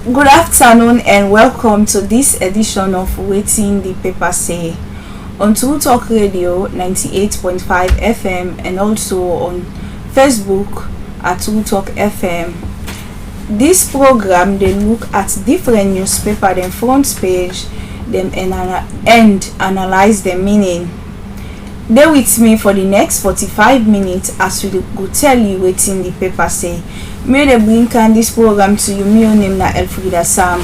Good afternoon and welcome to this edition of Wetin Di Paper Say on True Talk Radio 98.5 FM and also on Facebook at True Talk FM. This program they look at different newspaper them front page them and analyze the meaning. Stay with me for the next 45 minutes as we go tell you Wetin the paper say. May they bring this program to you. My name na Elfrida Sam.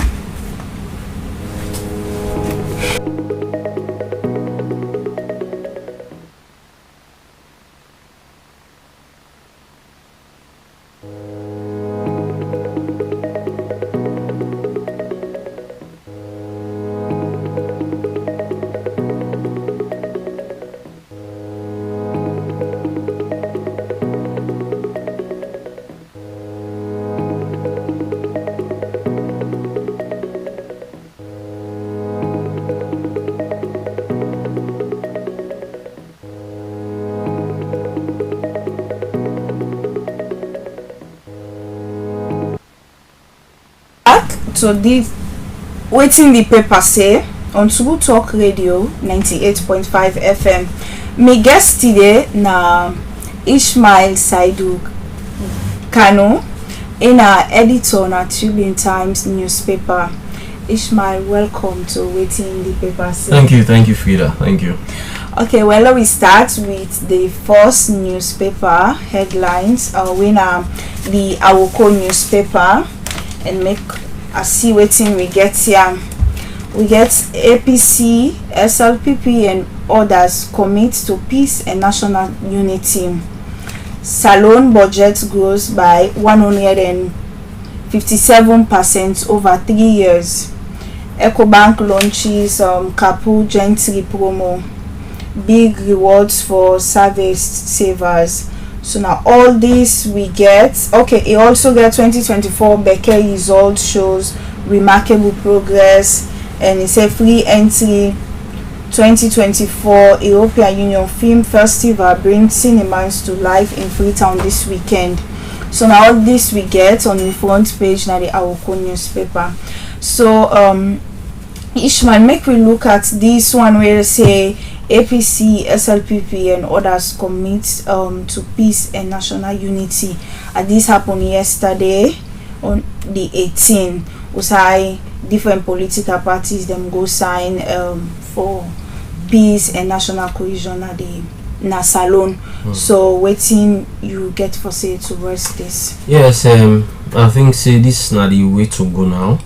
So this Wetin the paper say on True Talk Radio 98.5 FM. My guest today na Ishmael Saidu Kano, in our editor na Tribune Times newspaper. Ishmael, welcome to Wetin the Paper Say. Thank you, Frida. Thank you. Okay, well, let we start with the first newspaper headlines. We the Awoko newspaper and make I see wetin we get here. We get APC, SLPP and others commit to peace and national unity. Salon budget grows by 157% over 3 years. EcoBank launches Kapu Gentry promo. Big rewards for service savers. So now all this we get. Okay, it also get 2024 Becker result shows remarkable progress, and it's a free entry 2024 European Union Film Festival brings cinemas to life in Freetown this weekend. So now all this we get on the front page now the Awoko newspaper. So Ishmael, make we look at this one where they say APC, SLPP and others commit to peace and national unity. And this happened yesterday on the 18th. Usai different political parties them go sign for peace and national cohesion at the Salon. So wetin you get for say towards this? Yes, I think say this is not the way to go now,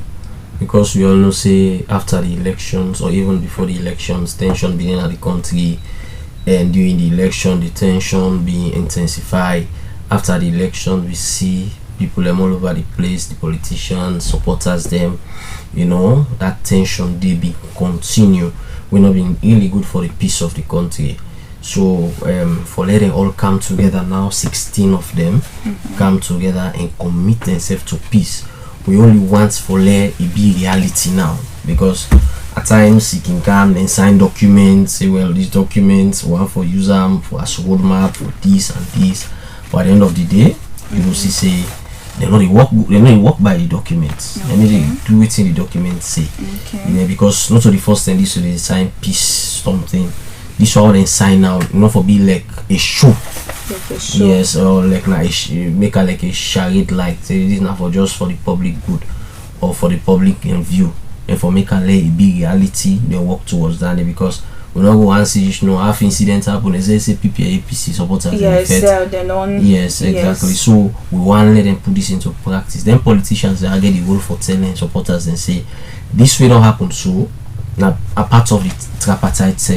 because we all know say after the elections or even before the elections, tension being in the country, and during the election the tension being intensified. After the election we see people all over the place, the politicians, supporters them, that tension they be continue. We're not being really good for the peace of the country. So for letting all come together now, 16 of them come together and commit themselves to peace. We only want for let it be reality now, because at times you can come and sign documents, say well these documents one for use them for as roadmap for this and this, but at the end of the day you will see say they not work by the documents. They need to do it in the documents say. Because not the first thing this will sign peace something. This all then sign now, not for be like a show. Yes, or like make a like a charade, like say this is not for just for the public good or for the public in view, and for make a let it be reality. They work towards that, because we not go and see half incidents happen. They say APC supporters. Yes, yes, exactly. Yes. So we want to let them put this into practice. Then politicians they get the role for telling supporters and say this will not happen. So now a part of the tripartite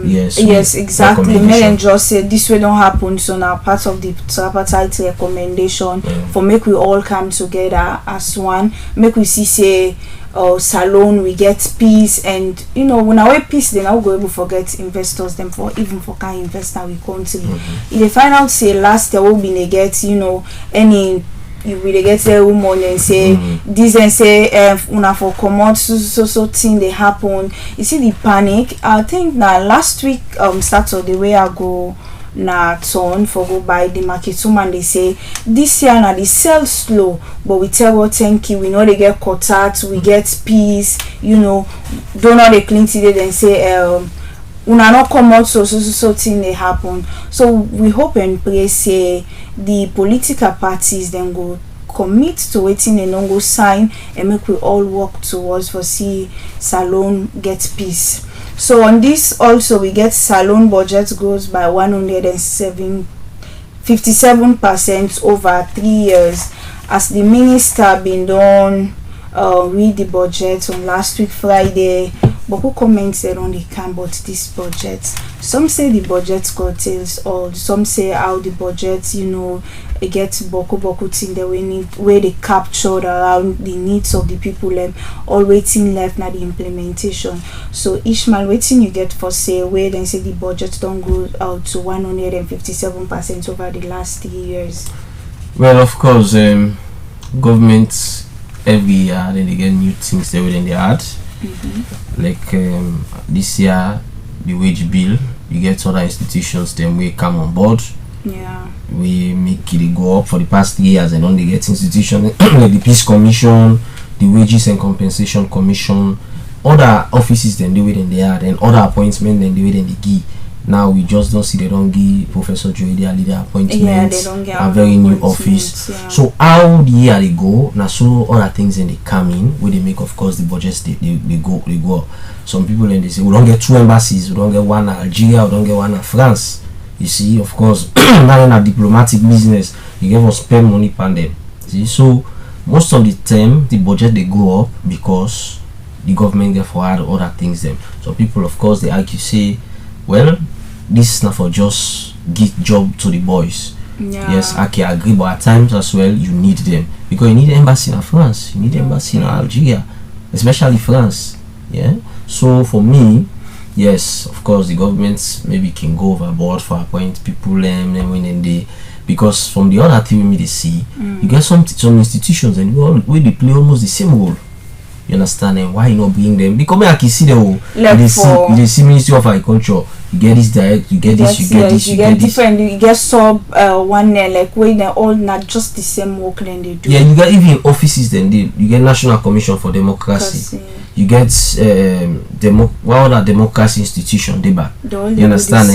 yes, exactly. Men just say this way don't happen, so now part of the tripartite recommendation for make we all come together as one, make we see say Salon we get peace, and when our peace they now go able forget investors them for even for kind investor we country. If they find out say last year we been get any you will get a woman and say this and say una for common so thing they happen. You see the panic. I think now last week Saturday where I go na turn for go buy the market woman. They say this year na the sell slow, but we tell God thank you, we know they get cut out, we get peace, you know, don't know they clean today then say una not come out so thing they happen. So we hope and pray say the political parties then go commit to waiting and go sign and make we all work towards for see Salone get peace. So on this also we get Salone budget grows by 157% over 3 years, as the minister been done read the budget on last week Friday. But who commented on the can but this budget? Some say the budget curtails all. Some say how the budget, you know, it gets boku thing that we need where they captured around the needs of the people all waiting left now the implementation. So Ishmael, waiting you get for say where then say the budget don't go out to 157% over the last 3 years. Well, of course, governments every year then they get new things they within they add. Like this year the wage bill, you get other institutions then we come on board. Yeah, we make it go up for the past 3 years and only get institutions like the Peace Commission, the Wages and Compensation Commission, other offices then do it in the add, and other appointments then do it in the give. Now we just don't see they don't give Professor Joey their leader appointments. Yeah, they don't get a very new office. Yeah. So how the year they go now, so other things then they come in where they make of course the budgets they go. Some people then they say we don't get 2 embassies, we don't get one at Algeria, we don't get one at France. You see, of course, not in a diplomatic business, you get to spend money on them. See, so most of the time the budget they go up because the government get for other things them. So people of course they argue say, well, this is not for just give job to the boys. Yeah. Yes, I can agree, but at times as well you need them because you need embassy in France, you need embassy in Algeria, especially France. Yeah. So for me, yes, of course the governments maybe can go overboard for appoint people and when they, because from the other thing we see, you get some institutions and where they play almost the same role. You understand? And why you not bring them? Because I can see the whole you see Ministry of Agriculture, you get this direct, you get this, you get this, you get different, you get sub one like where they all not just the same work then they do. Yeah, you get even offices then you get National Commission for Democracy. You get what other democracy institution they back. You understand?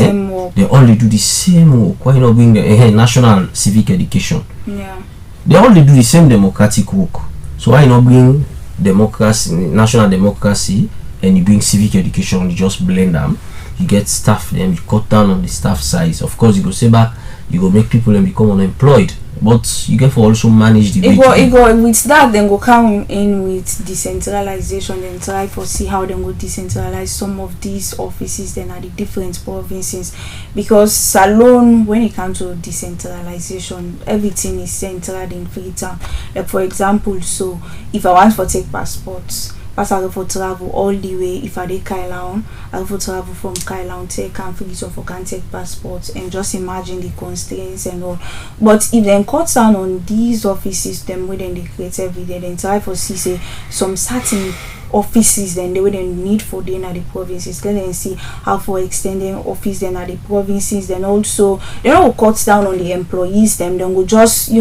They only do the same work. Why not bring the National Civic Education? Yeah. They only do the same democratic work. So why not bring democracy, national democracy, and you bring civic education, you just blend them, you get staff, then you cut down on the staff size. Of course you go say back, you go make people and become unemployed, but you get for also manage the it go with that then go come in with decentralization, then try for see how they go decentralize some of these offices then at the different provinces, because Salone when it comes to decentralization everything is centered in Freetown. Like for example, so if I want to take passports, I go for travel all the way. If I did Kailaon, I go for travel from Kailaon take Freetown for can take passports, and just imagine the constraints and all. But if they cut down on these offices, then when they create every day, then try for see say some certain offices then they would need for them at the provinces. Let them see how for extending office then at the provinces. Then also they don't cut down on the employees. Then will just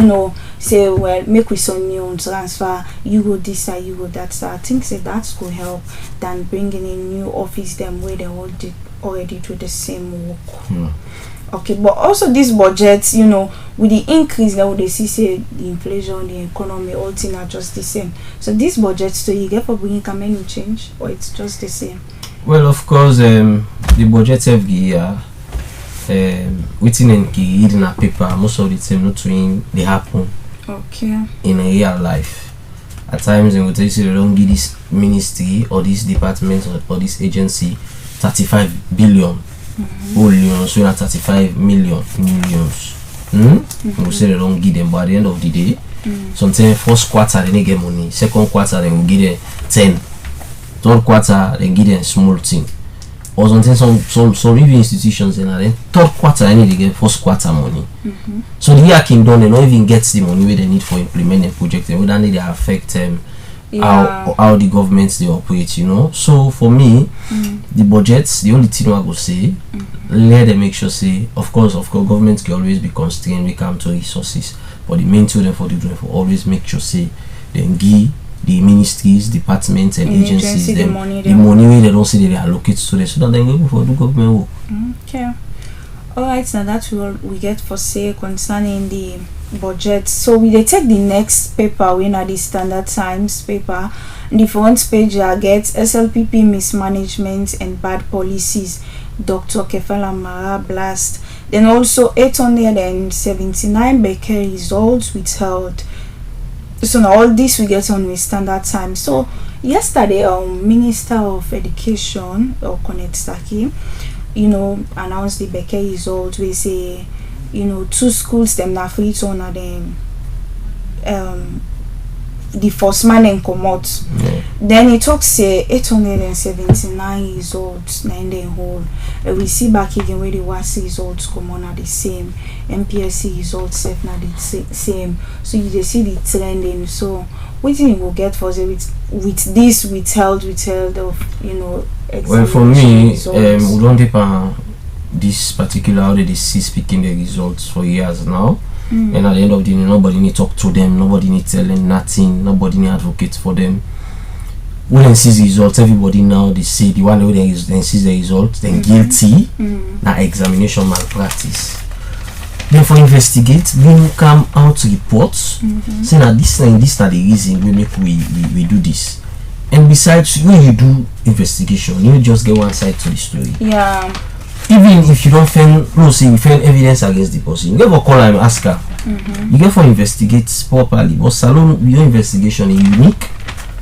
say well make we some new transfer. You go this side, you go that side. I think say that's could help than bringing in new office them where they all did already do the same work. Okay, but also this budget, with the increase now they see say the inflation, the economy, all things are just the same. So this budget, so you get for bringing come any change or it's just the same? Well, of course, the budget every year, written in reading a paper, most of the time not doing they happen. Okay. In a real life. At times they will tell you they don't give this ministry or this department or this agency 35 billion. Billions, so 35 millions. We say they don't give them, but at the end of the day, sometimes first quarter they don't get money, second quarter they will give them 10, third quarter they give them small thing, or sometimes some even institutions then third quarter they need to get first quarter money. So the year can done, they don't even get the money where they need for implementing projects, and whether they affect how the governments they operate, you know. So for me, the budgets, the only thing I go say, let them make sure say, of course, government can always be constrained when it comes to resources, but the main thing for the for always make sure say then give the ministries, departments, and agencies the them money where they don't see they allocate to them, so that they go for the government work. Okay. Alright, now that's all we get for say concerning the budget. So we dey take the next paper, we na the Standard Times paper. The front page get SLPP mismanagement and bad policies, Dr. Kefala Mara blast. Then also 879 Becker results withheld. So now all this we get on the Standard Times. So yesterday, Minister of Education or Connect Saki, announced the Becker results. We say, 2 schools them na free to honor them. The first man and come out. Then it talks say 879 results na in the whole. We see back again where the WASI results come on are the same, MPSC results set na the same. So you see the trending. So what you will get for say with this withheld of well, for me, results. we don't depend this particular how they see speaking the results for years now. And at the end of the day, nobody need talk to them, nobody need tell them nothing, nobody need advocate for them. When they see the results, everybody now they say the one who then sees the results, then guilty, now examination malpractice. Then for investigate, then come out reports, say that this are the reason we make we do this. And besides, when you do investigation, you just get one side to the story. Yeah. Even if you don't find evidence against the person, you get for call and ask her. You get for investigate properly. But salon your investigation is unique.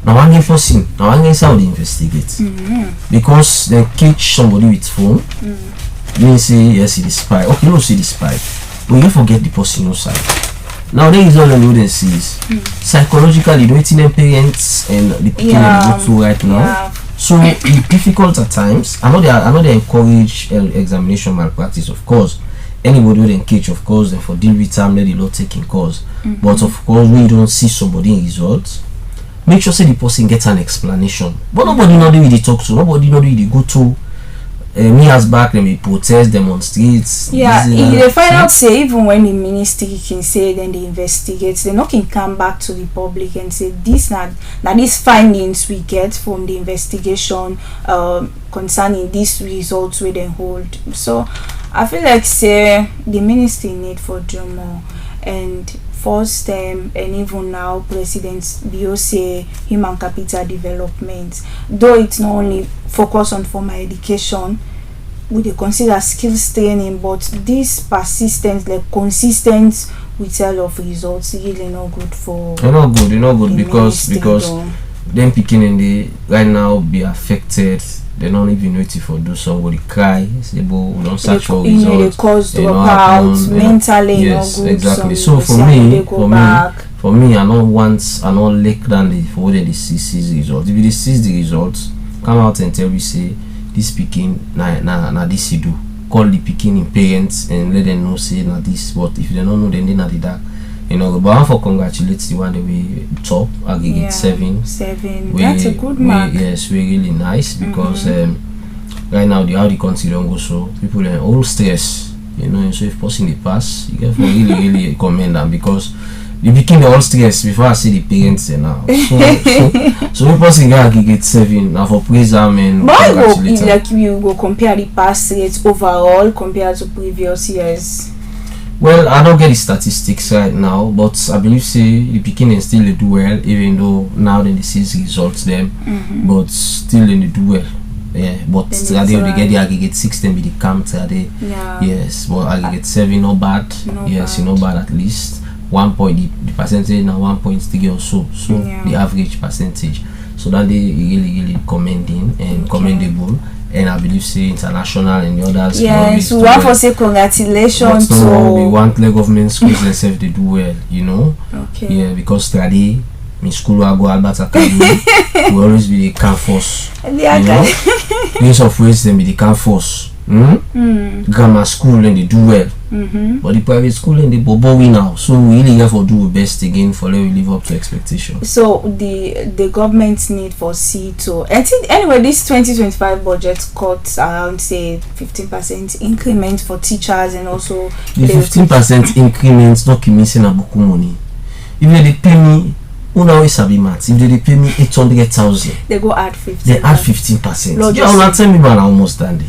Now one game person, now one game how they investigate. Because they catch somebody with phone. They say yes, he is spy. Okay, no see the spy. But you forget the person inside. Now there is all the evidence psychologically the waiting them parents and the people go through right now. Yeah. So it's difficult at times. I know they encourage examination malpractice, of course. Anybody will engage, of course, then for deal with time let the law taking cause. But of course, when you don't see somebody in results, make sure say the person gets an explanation. But nobody know the way they talk to, nobody know the way they go to. Me as back them, they protest, demonstrate. Yeah, they find out say even when the ministry can say then they investigate, they not can come back to the public and say this now these findings we get from the investigation concerning these results we then hold. So I feel like say the ministry need for do more and first time and even now President say human capital development, though it's not only focus on formal education, we dey consider skills training, but this persistence, like consistent withdrawal of results, really not good for not good because them picking in the right now be affected. They're not even waiting for do somebody cry, say we don't search for results. They cause dropout, mentally yes, not good. Exactly. So for me, I don't like than for when they see the results. If they see the results, come out and tell me say this picking na this you do. Call the picking in parents and let them know say na this. But if they don't know, then they not the dark. But I for congratulate the one that we top aggregate 7. That's a good mark. Yes, we're really nice because right now how the country don't go so people are all stress. So if person they pass, you get for really commend them because they became all stress before I see the parents now. So if person get aggregate 7 now for praise them and congratulate them. Like you go compare the pass rates overall compared to previous years. Well, I don't get the statistics right now, but I believe say the beginning still they do well, even though now then they see results them, but still they do well. Yeah, but they get the aggregate 6 then be the camp today. Yeah. Yes, but aggregate 7 not bad. Not bad at least. 1 point the percentage now 1.3 or so. So the average percentage. So that they really commending and commendable. And I believe say international and the others. Yes, we want to say congratulations to we want the government schools themselves they do well, Okay. Yeah, because today in school I go Albert Academy we always be the camp force. Use of ways them be the camp force. Grammar school and they do well. But the private school and they bobo we now. So we really have to do our best again for let we live up to expectations. So the government need for see to I think anyway this 2025 budget cuts around say 15% increment for teachers and also the 15% increment not missing a book money. If they pay me who always sabi maths, if they pay me 800,000 they go add 15%. They add 15%. You don't tell me about almost dandy.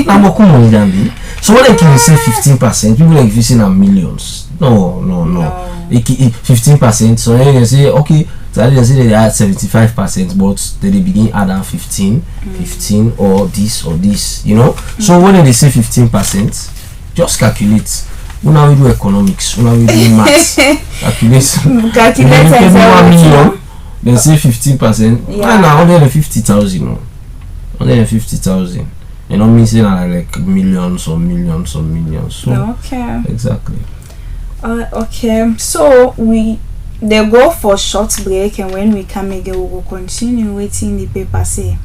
I'm a money dandy. So what like if you say 15%, people like if you say millions. No. 15%. So then you say okay, so they say they add 75%, but they begin add 15 or this, you know. So when they say 15%, just calculate. When we do economics, when we do maths, calculate 1 million, then say 15%. Yeah. Now 150,000, 150,000. You know, me saying like millions or millions or millions. So, okay. Exactly. Okay. So they go for short break, and when we come again, we will continue Wetin Di Paper Say.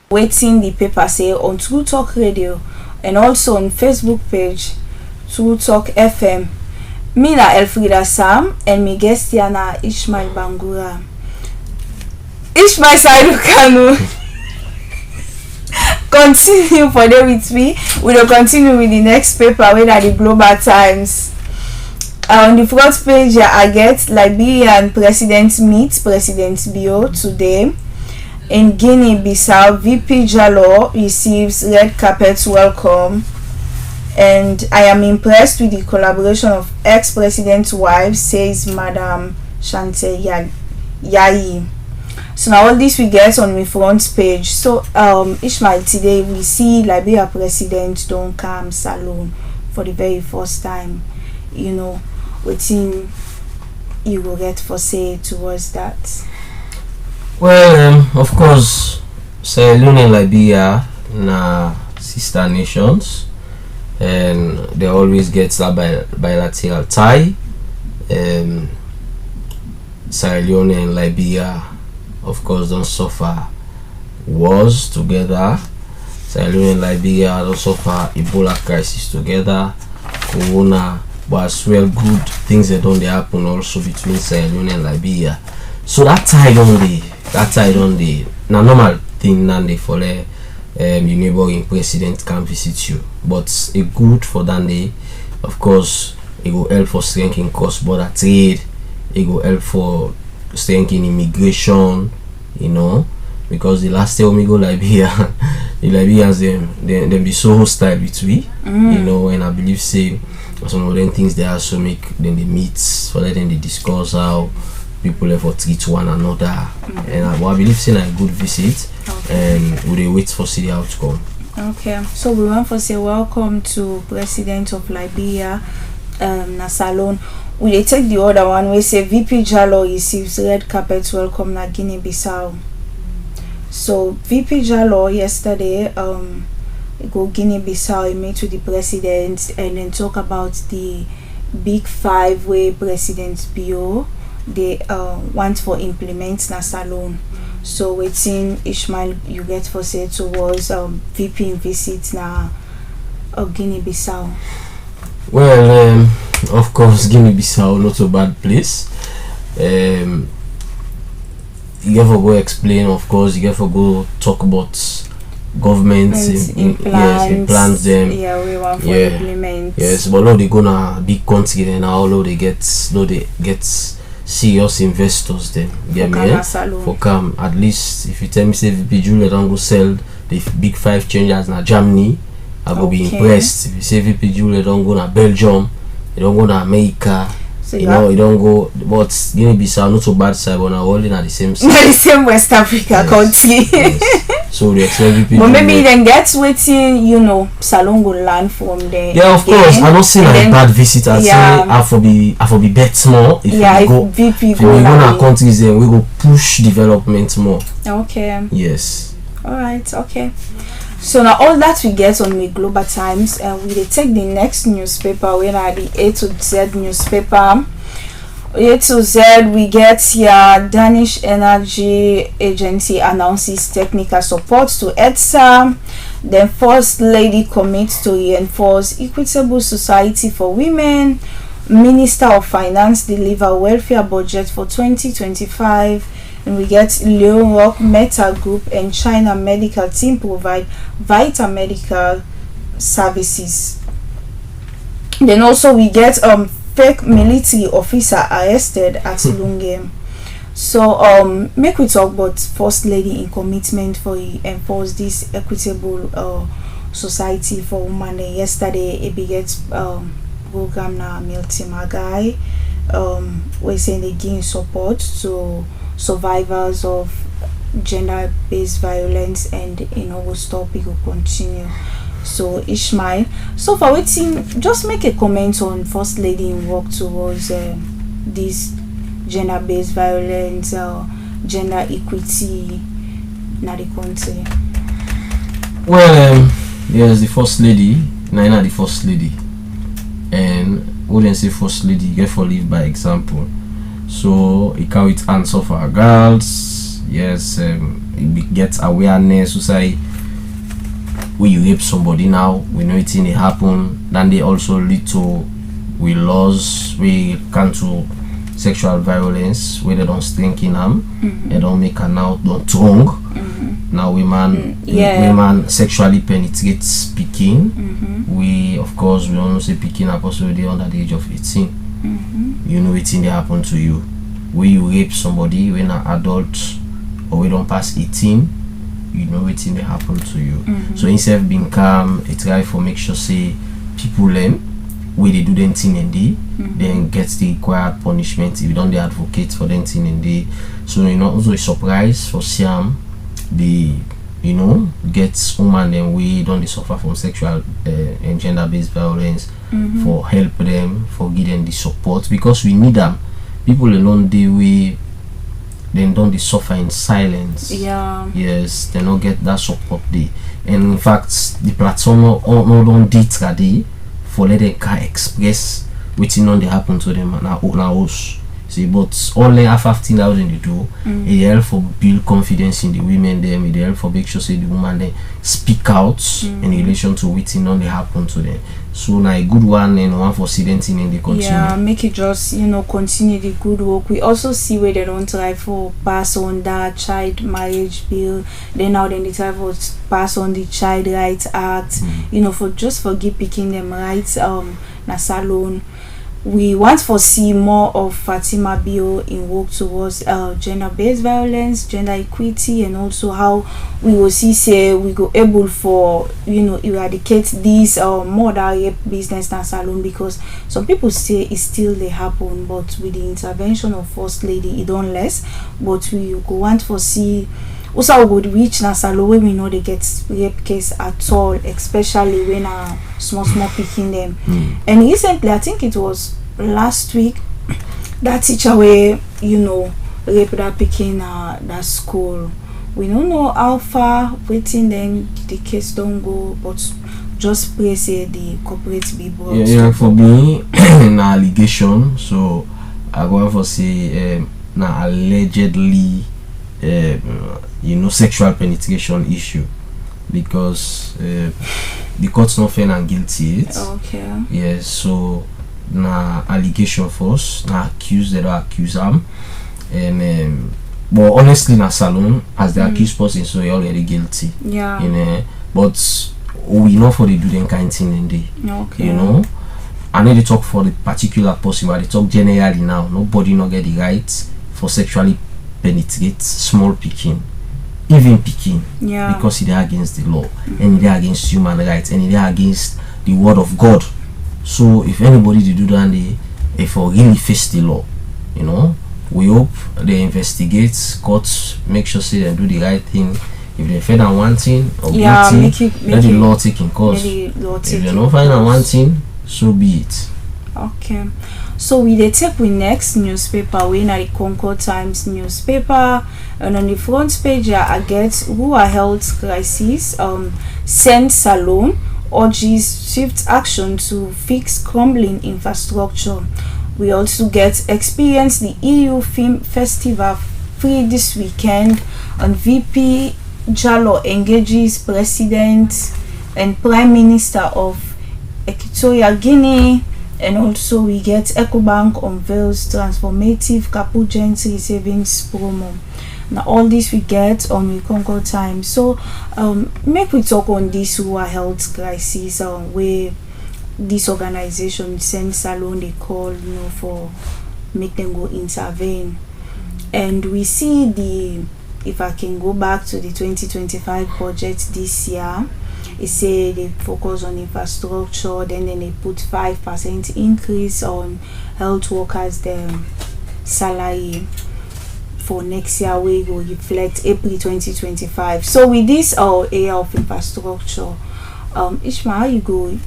Wetin Di Paper Say on True Talk Radio and also on Facebook page True Talk FM. Me na Elfrida Sam and my guest here na Ishmael Bangura. Ishmael Saidu Kanu. Continue for there with me. We will continue with the next paper with the Global Times. On the front page here, I get Liberian President meets President Bio today. In Guinea-Bissau, VP Jallo receives red carpet welcome. And I am impressed with the collaboration of ex-president's wife, says Madam Shante Yayi. So now all this we get on the front page. So Ishmael, today we see Liberia president don't come salon for the very first time. You know, wetin you will get for say towards that. Well, of course, Sierra Leone and Liberia na sister nations, and they always get that bilateral tie. Sierra Leone and Liberia, of course, don't suffer wars together. Sierra Leone and Liberia don't suffer Ebola crisis together, Corona, but as well good things that don't happen also between Sierra Leone and Liberia. So that tie don't they. Now normal thing now they for your neighboring president can visit you, but it good for that day. Of course, it will help for strengthening cross-border trade. It will help for strengthening immigration, you know, because the last time we go Liberia, the Liberians them be so hostile with we, you know, and I believe say some of them things they also make then they meet for then they discuss how people ever treat one another, and I believe say a good visit, and we wait for see the outcome. Okay, so we want to say welcome to President of Liberia, na salon. We dey take the other one. We say VP Jallo receives red carpet welcome na Guinea-Bissau. So VP Jallo yesterday go Guinea-Bissau, he met with the president and then talk about the big five way President Bio they want for implement na salon. So wetin Ishmael you get for say towards VP visit na Guinea-Bissau. Well, of course, Guinea-Bissau not a bad place. You have to go explain. Of course, you have to go talk about governments implants them. Yeah, we want for implement. Yes, but now they gonna big country and now they get serious investors then. Get me? For come at least if you tell me say VP Julia don't go sell the big five changers na Germany, I go be impressed. If you say VP Julia don't go na Belgium, you don't go to America, so you know, you don't go, but Guinea-Bissau not so bad side, but now all in the same side. The same West Africa country. Yes. So they expect people. But maybe then get waiting, you know, Salon go learn from them. Yeah, of course. I don't say like bad visit. I say I for be bet more. If we go, VP if we go na countries, then we go push development more. Okay. Yes. All right. Okay. So now all that we get on the Global Times, we dey take the next newspaper. We are the A to Z newspaper. A to Z, we get here Danish Energy Agency announces technical support to EDSA. Then First Lady commits to reinforce equitable society for women. Minister of Finance deliver welfare budget for 2025. And we get Leon Rock Meta Group and China Medical Team provide vital medical services. Then also we get fake military officer arrested at Lungem. So make we talk about First Lady in commitment for enforce this equitable society for women. Yesterday it begets program na Milty Magai we saying they give support to survivors of gender-based violence, and will stop, it will continue. So Ishmael, so for waiting, just make a comment on First Lady in work towards this gender-based violence, gender equity in the country. Well, yes, the First Lady, Nina the First Lady, and wouldn't say First Lady, get for live by example. So it can with answer for our girls. Yes, it gets awareness. So say when you rape somebody now, we know it's in it happen. Then they also lead to with laws we cancel sexual violence where they don't strengthen them, they don't make her now don't wrong. Now women sexually penetrate speaking. We of course we don't say picking up also they under the age of 18. You know it's in they happen to you. When you rape somebody when an adult or we don't pass 18, you know it's in they happen to you. So instead of being calm, it's right for make sure say people learn where they do them thing and day, then get the required punishment if you don't they advocate for them thing and day. So also a surprise for Siam, the get woman then we don't they suffer from sexual and gender-based violence, for help them, for give them the support, because we need them. People alone they we then don't they suffer in silence. Yes, they don't get that support day. And in fact the platform no don't ready for let them can express waiting on they happen to them now us. See, but only half 15,000 they do. It help for build confidence in the women them. It help for make sure say the woman they speak out in relation to waiting on they happen to them. So now a good one and one for silencing in the continue. Yeah, make it just continue the good work. We also see where they don't try for pass on that child marriage bill. Then now they try for pass on the Child Rights Act. For give picking them rights na salon. We want to see more of Fatima Bio in work towards gender-based violence, gender equity, and also how we will say we go able for eradicate this murder rape business in salon, because some people say it still they happen, but with the intervention of First Lady it don't less. But we go want to see also we would reach na salon where we know they get rape case at all, especially when small picking them. And recently, I think it was last week, that teacher where rape that picking that school. We don't know how far waiting then the case don't go, but just pray say the corporate be brought. Yeah, for me an allegation, so I go for say na allegedly sexual penetration issue, because the court's not fair and guilty it. Okay. Yes, so na allegation first, na accused they don't accuse them, and but honestly na salon as the accused person, so he already guilty. Yeah. But we know for they do them kind of thing in day. Okay. I know they talk for the particular person, but they talk generally now. Nobody not get the right for sexually penetrate small picking, even picking, because it is against the law, and it is against human rights, and it is against the word of God. So if anybody to do that, they for really face the law. We hope they investigate, courts make sure say they do the right thing. If they find out one thing or guilty, let the law take in course. If they don't find out one thing, so be it. Okay. So we dey take we next newspaper, we na the Concord Times newspaper, and on the front page I get Rural Health Crisis, send Salon urges swift action to fix crumbling infrastructure. We also get experience the EU Film Festival free this weekend, and VP Jallo engages President and Prime Minister of Equatorial Guinea. And also we get EcoBank unveils transformative capital gentry savings promo. Now all this we get on the Concord Times. So make we talk on this rural health crisis where this organization send Salon they call for make them go intervene. And we see if I can go back to the 2025 budget this year, it say they focus on infrastructure, then they put 5% increase on health workers them salary for next year, we will reflect April 2025. So with this area of infrastructure, Ishmael, how you go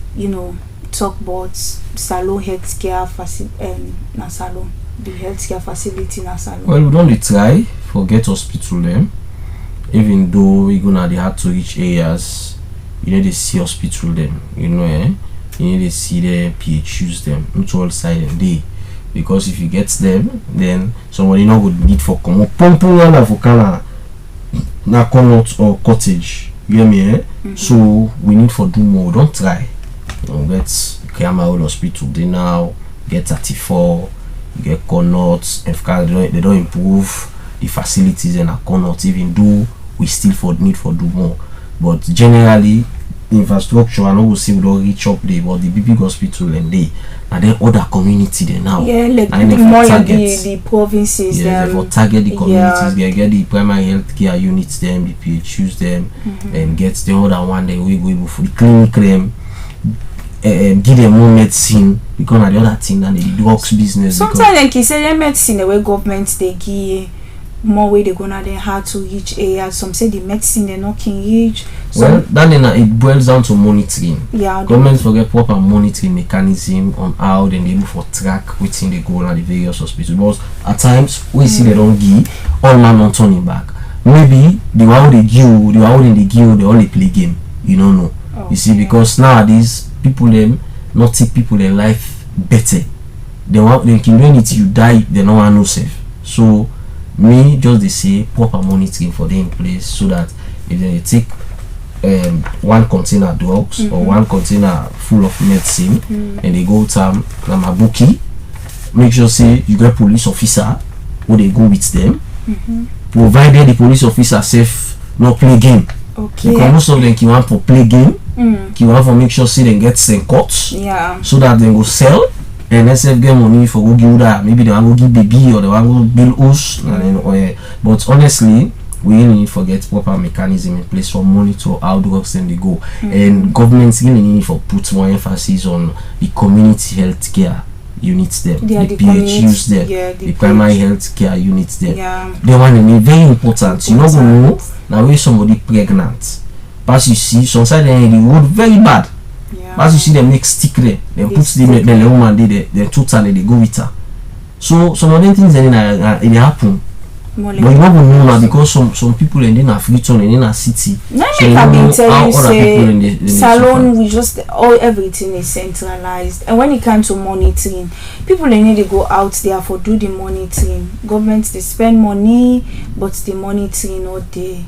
talk about Salon healthcare facility na Salon, the healthcare facility na Salon? Well, we don't try forget hospital them, even though we gonna the hard to reach areas. They see hospital them, they see the PHUs them, mutual side and day, because if you get them, then somebody not would need for come up pump for kind na connaught or cottage. You get me? So we need for do more. Don't try. Let's Kiama hospital. They now get 34, you get connaught, and they don't improve the facilities and connaught, even though we still need for do more. But generally, infrastructure, I know we see we don't reach up there, but the big hospital and then other community there now. Yeah, like more like the provinces. Yeah, they for target the communities, they get the primary health care units them, the PHUs them, and get the other one then we go for the clinic them. give them more medicine because of the other thing than the drugs business. Sometimes like you say, the medicine the way government they give more way they gonna then hard to reach areas. Some say the medicine they not can reach. Well, then it boils down to monitoring. Yeah. Government forget proper monitoring mechanism on how they able for track within the goal and the various hospitals. Because at times we see they don't give all man not turning back. Maybe the one they give, the one they give, they only play game. You don't know. Okay. You see, because nowadays people them not take people their life better. They can do anything you die, they don't want no safe. So me just they say proper monitoring for them in place so that if they take one container drugs or one container full of medicine and they go to Namabuki, make sure say you get police officer who they go with them, provided the police officer safe not play game. Okay. Because most of them can want for play game, can want for make sure say they get sent cuts, yeah, so that they go sell and SF get money for go give that. Maybe they want to give baby or they want to build us. But honestly, we really need to forget proper mechanism in place for monitor how drugs then they go. And governments really need to put more emphasis on the community health care units there, the PHUs there, the primary health care units there. Yeah. They want to be very important. You know, know now when somebody pregnant, but you see, sometimes they road very bad. Yeah. As you see them make stick there, they put the woman there, they totally they go with her. So some of them things then it happen. But you don't know now because some people in a free town and in a city. So you know how other people in the salon we just everything is centralized, and when it comes to monitoring, people they need to go out there for do the monitoring. Governments they spend money, but the monitoring not there.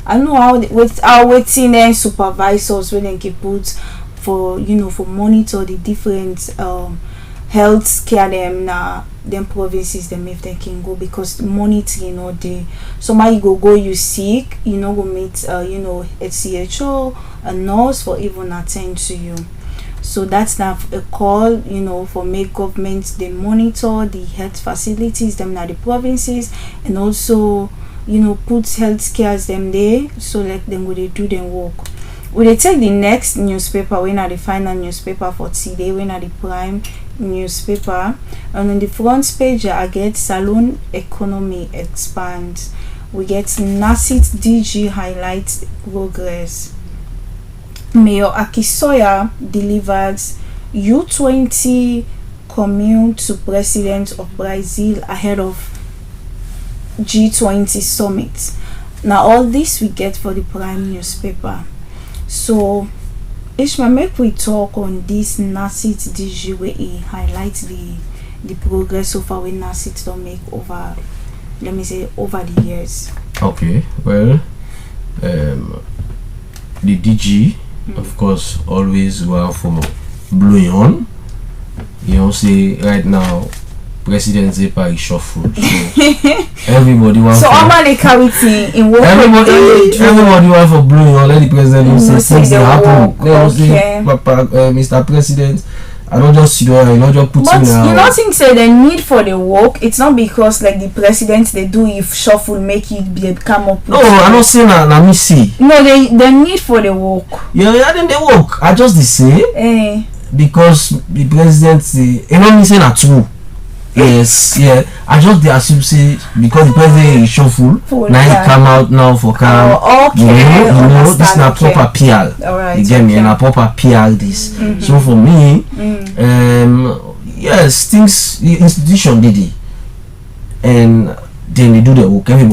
I know how with our waiting and supervisors when they get put for for monitor the different health care them provinces them if they can go, because monitoring not there. Somebody go you sick, go meet a CHO, a nurse for even attend to you. So that's not a call for make governments they monitor the health facilities them na the provinces, and also put health cares them there so like them go they do them work. We they take the next newspaper when are the final newspaper for today, when are the prime newspaper, and on the front page I get Salon Economy expands. We get NACIT DG highlights progress. Mayor Akisoya delivers U20 commune to President of Brazil ahead of G20 summit. Now all this we get for the prime newspaper. So Ishma, make we talk on this NACIT DG where he highlights the progress so far when NACIT don't make over, let me say, over the years. Okay, well, the DG, of course, always go for blowing on. Say right now, President Zepa is shuffle. So everybody wants. So all the carrying in what everybody want for blowing on. Let the president say things that happen. They say, Papa, Mr. President, I don't just you not just put but you not think say the need for the work, it's not because like the president they do if shuffle make it come up. No, I don't say na me see. No, the need for the work. Yeah, then they work. I just say because the president me say na true. Yes, yeah. I just assume say because the president is shuffle, now he come out now for calm. Okay. This is not proper PR. Alright. You get me? And a proper PR this. So for me, yes, things the institution did it, and then they do the work. Everybody.